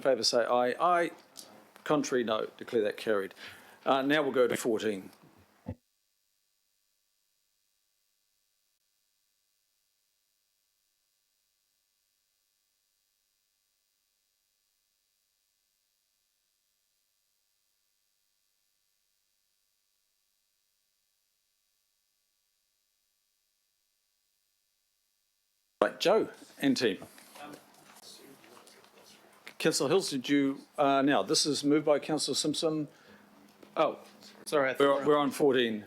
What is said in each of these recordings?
in favour say aye. Aye. Contrary, no. Declare that carried. Now we'll go to 14. Right, Joe and team. Councillor Hills, did you, now this is moved by Councillor Simpson. Oh, Sorry, we're on 14.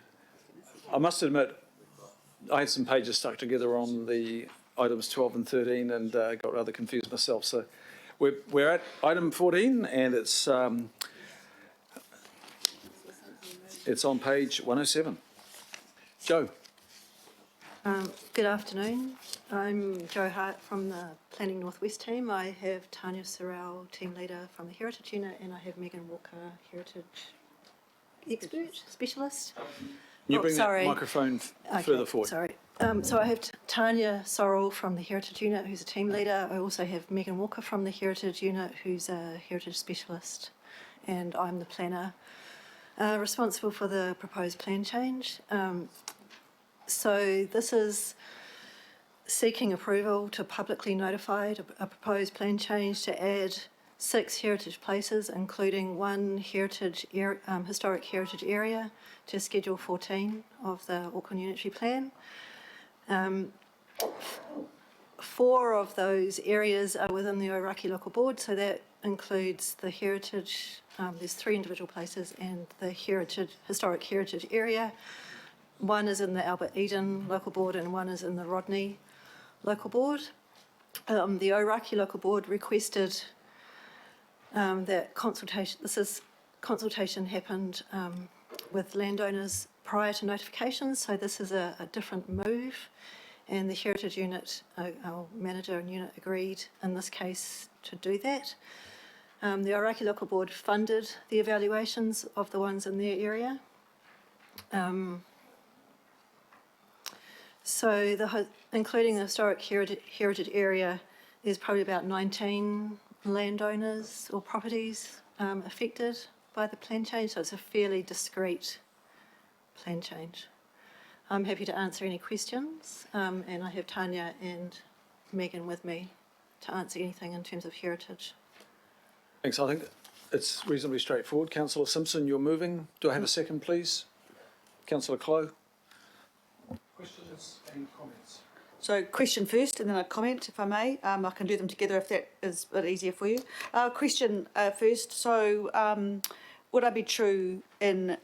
I must admit, I had some pages stuck together on the items 12 and 13 and got rather confused myself. So we're at item 14 and it's on page 107. Joe. Good afternoon. I'm Jo Hart from the Planning Northwest team. I have Tanya Sorrell, team leader from the Heritage Unit, and I have Megan Walker, Heritage expert, specialist. Can you bring that microphone further forward? Sorry. So I have Tanya Sorrell from the Heritage Unit, who's a team leader. I also have Megan Walker from the Heritage Unit, who's a heritage specialist, and I'm the planner responsible for the proposed plan change. So this is seeking approval to publicly notify a proposed plan change to add 6 heritage places, including 1 historic heritage area to Schedule 14 of the Auckland Unitary Plan. 4 of those areas are within the Ōrākei Local Board, so that includes the heritage, there's 3 individual places, and the historic heritage area. 1 is in the Albert Eden Local Board and 1 is in the Rodney Local Board. The Ōrākei Local Board requested that consultation happened with landowners prior to notification, so this is a different move, and the Heritage Unit, our manager and unit agreed in this case to do that. The Ōrākei Local Board funded the evaluations of the ones in their area. So including the historic heritage area, there's probably about 19 landowners or properties affected by the plan change, so it's a fairly discrete plan change. I'm happy to answer any questions, and I have Tanya and Megan with me to answer anything in terms of heritage. Thanks. I think it's reasonably straightforward. Councillor Simpson, you're moving. Do I have a second, please? Councillor Clow. Questions and comments. So question first and then a comment, if I may. I can do them together if that is a bit easier for you. Question first. So would I be true in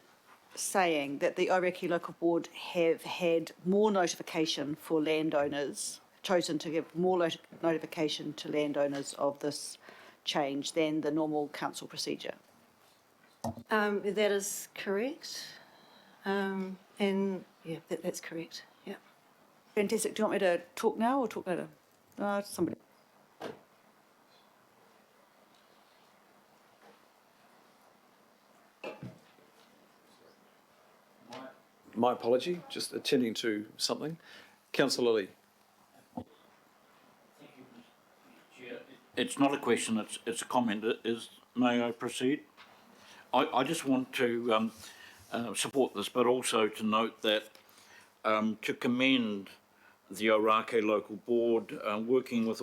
saying that the Ōrākei Local Board have had more notification for landowners, chosen to give more notification to landowners of this change than the normal council procedure? That is correct. And yeah, that's correct. Yeah. Fantastic. Do you want me to talk now or talk later? Somebody. My apology, just attending to something. Councillor Lee. It's not a question, it's a comment. May I proceed? I just want to support this, but also to note that to commend the Ōrākei Local Board working with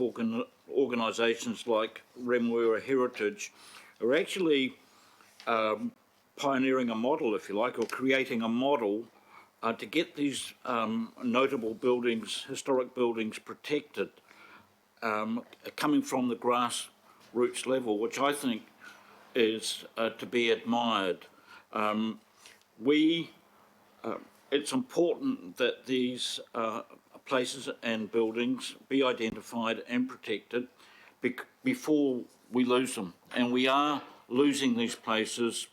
organisations like Remuera Heritage are actually pioneering a model, if you like, or creating a model to get these notable buildings, historic buildings protected, coming from the grassroots level, which I think is to be admired. It's important that these places and buildings be identified and protected before we lose them. And we are losing these places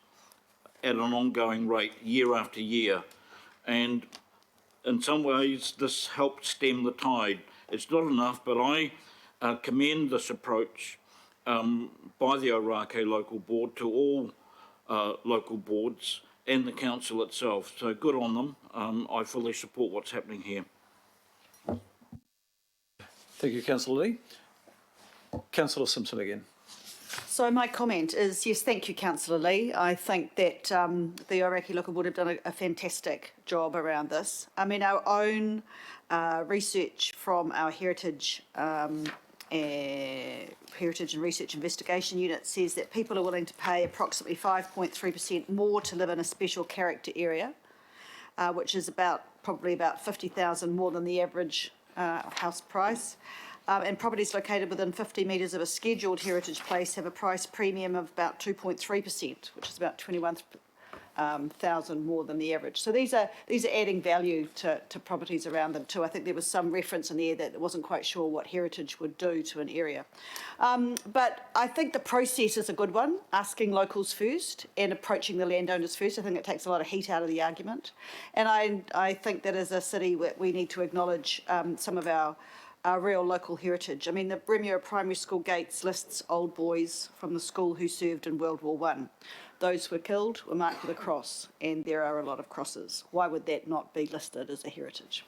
at an ongoing rate, year after year. And in some ways, this helped stem the tide. It's not enough, but I commend this approach by the Ōrākei Local Board to all local boards and the council itself. So good on them. I fully support what's happening here. Thank you, Councillor Lee. Councillor Simpson again. So my comment is, yes, thank you, Councillor Lee. I think that the Ōrākei Local Board have done a fantastic job around this. I mean, our own research from our Heritage and Research Investigation Unit says that people are willing to pay approximately 5.3% more to live in a special character area, which is probably about 50,000 more than the average house price. And properties located within 50 metres of a scheduled heritage place have a price premium of about 2.3%, which is about 21,000 more than the average. So these are adding value to properties around them too. I think there was some reference in there that wasn't quite sure what heritage would do to an area. But I think the process is a good one, asking locals first and approaching the landowners first. I think it takes a lot of heat out of the argument. And I think that as a city we need to acknowledge some of our real local heritage. I mean, the Remuera Primary School gates lists old boys from the school who served in World War I. Those who were killed were marked with a cross, and there are a lot of crosses. Why would that not be listed as a heritage?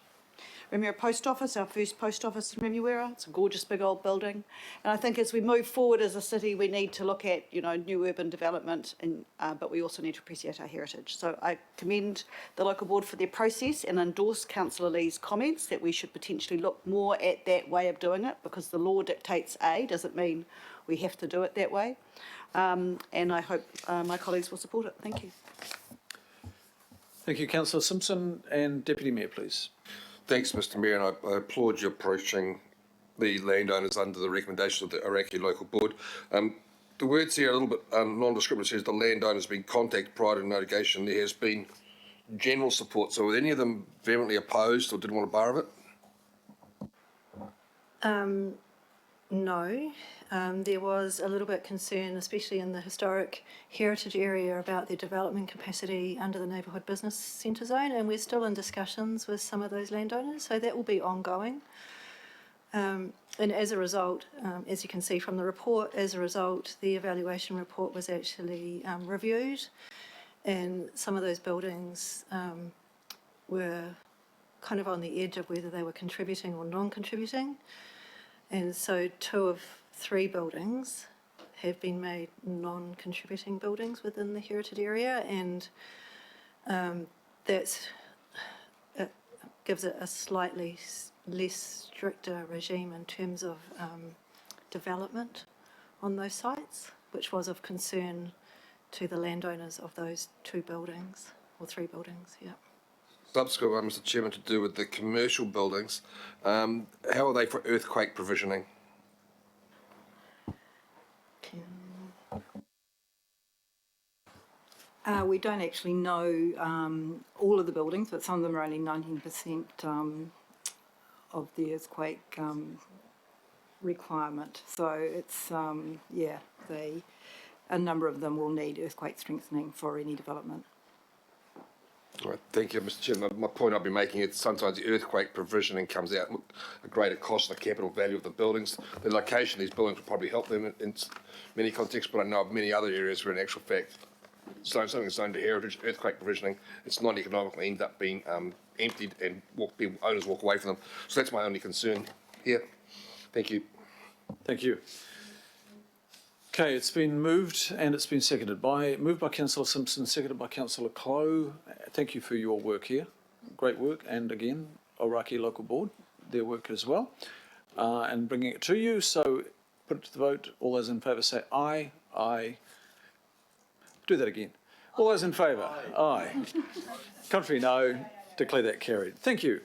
Remuera Post Office, our first post office in Remuera. It's a gorgeous big old building. And I think as we move forward as a city, we need to look at, new urban development, but we also need to appreciate our heritage. So I commend the local board for their process and endorse Councillor Lee's comments that we should potentially look more at that way of doing it, because the law dictates A, doesn't mean we have to do it that way. And I hope my colleagues will support it. Thank you. Thank you, Councillor Simpson. And Deputy Mayor, please. Thanks, Mr Mayor, and I applaud you approaching the landowners under the recommendation of the Ōrākei Local Board. The words here are a little bit non-descriptive. It says the landowners have been contacted prior to notification. There has been general support. So were any of them vehemently opposed or didn't want a bar of it? No. There was a little bit concern, especially in the historic heritage area, about their development capacity under the neighbourhood business centre zone, and we're still in discussions with some of those landowners, so that will be ongoing. And as a result, as you can see from the report, the evaluation report was actually reviewed, and some of those buildings were kind of on the edge of whether they were contributing or non-contributing. And so 2 of 3 buildings have been made non-contributing buildings within the heritage area, and that gives it a slightly less stricter regime in terms of development on those sites, which was of concern to the landowners of those 2 buildings, or 3 buildings, yeah. Subsequent one, Mr Chairman, to do with the commercial buildings. How are they for earthquake provisioning? We don't actually know all of the buildings, but some of them are only 19% of the earthquake requirement. So it's, a number of them will need earthquake strengthening for any development. All right, thank you, Mr Chairman. My point I've been making is sometimes the earthquake provisioning comes out at a greater cost than the capital value of the buildings. The location of these buildings will probably help them in many contexts, but I know of many other areas where in actual fact something is zoned to heritage, earthquake provisioning, it's not economical, ends up being emptied and owners walk away from them. So that's my only concern here. Thank you. Thank you. Okay, it's been moved and it's been moved by Councillor Simpson, seconded by Councillor Clow. Thank you for your work here. Great work. And again, Ōrākei Local Board, their work as well, and bringing it to you. So put it to the vote. All those in favour say aye. Aye. Do that again. All those in favour? Aye. Contrary, no. Declare that carried. Thank you.